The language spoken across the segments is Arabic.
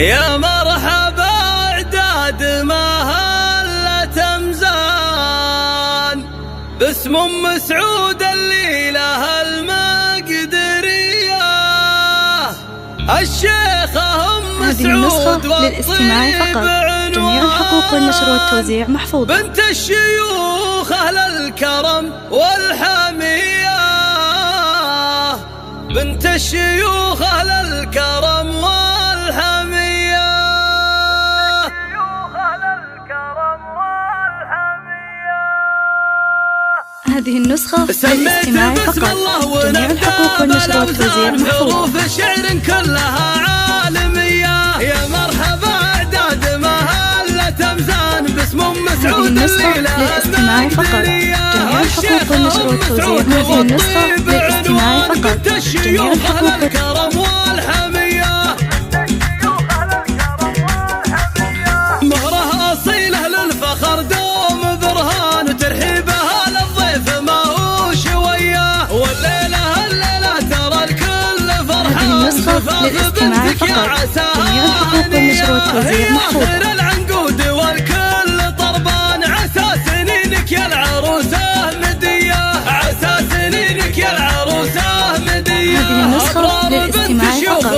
يا مرحبا اعداد مهلة مزان باسم ام سعود اللي لها المقدرية الشيخة ام سعود للاستماع فقط. جميع الحقوق والنشر والتوزيع محفوظة. بنت الشيوخ اهل الكرم والحمية بنت الشيوخ اهل الكرم والحمية هذه النسخة للاستماع فقط. جميع الحقوق والنشر والتوزيع محفوظة. شعر كلها عالمية يا مرحبا اعداد مهلة مزان باسم ام سعود. هذه النسخة للاستماع فقط. جميع الحقوق والنشر والتوزيع. هذه النسخة للاستماع فقط. جميع الحقوق الكرم والحمية مهرها أصيله للفخر دوم برهان وترحيبها للضيف ما هو شوية والليلة ترى الكل فرحان. هذه النسخة للاستماع فقط. جميع الحقوق والنشر والتوزيع محفوظة. العنقود والكل طربان عسى سنينك يا العروسة مدية عسى سنينك يا العروسة مدية. هذه النسخة للاستماع فقط.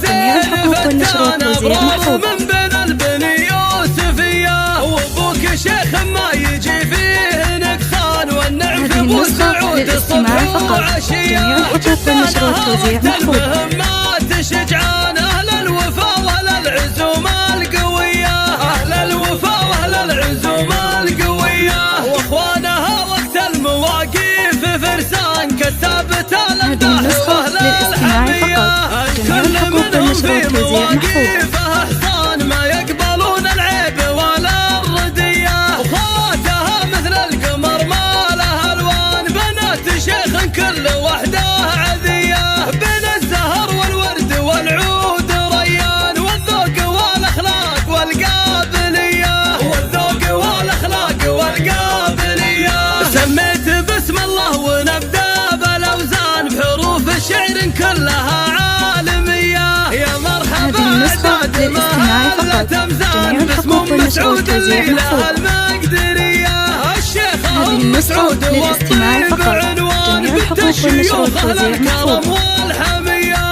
جميع الحقوق والنشر والتوزيع محفوظة. من بين البني يوسفية وابوك شيخ ما يجي فيه نقصان والنعم في ابو سعود الصبح وعشية. جميع الحقوق والنشر والتوزيع محفوظة. مهمات شجعان اهل الوفا واهل العزوم القوية اهل الوفا واهل العزوم القوية واخوانها وقت المواقف فرسان كالثابت الامداح واهل الحمية الكل منهم في مواقفها احسان ما يقبلون العيب ولا الردية وخواتها مثل القمر ما لها الوان بنات شيخ كل وحده عذية بين الزهر والورد والعود ريان والذوق والاخلاق والقابلية والذوق والاخلاق والقابلية. سميت باسم الله ونبدا بالاوزان بحروف الشعر كلها عالمية يا مرحبا اعداد مهلة مزان باسم ام سعود اللي لها المقدرية الشيخة ام سعود للاستماع فقط. بعنوان جميع بنت الحقوق والنشر الشيوخ والتوزيع الكرم محفوظة. والحمية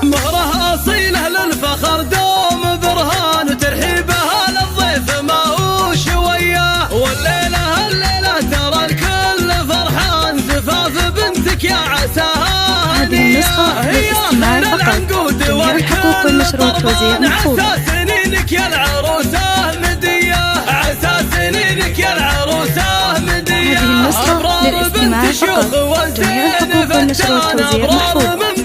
مهرها أصيله للفخر دوم برهان وترحيبها للضيف ما هو شوية والليلة ترى الكل فرحان زفاف بنتك يا عساها هذه النسخة للاستماع فقط. جميع الحقوق والنشر والتوزيع محفوظة. عسى سنينك يا العروسة مدية عسى سنينك يا العروسة مدية. هذه النسخة للاستماع فقط. جميع الحقوق والنشر والتوزيع محفوظة.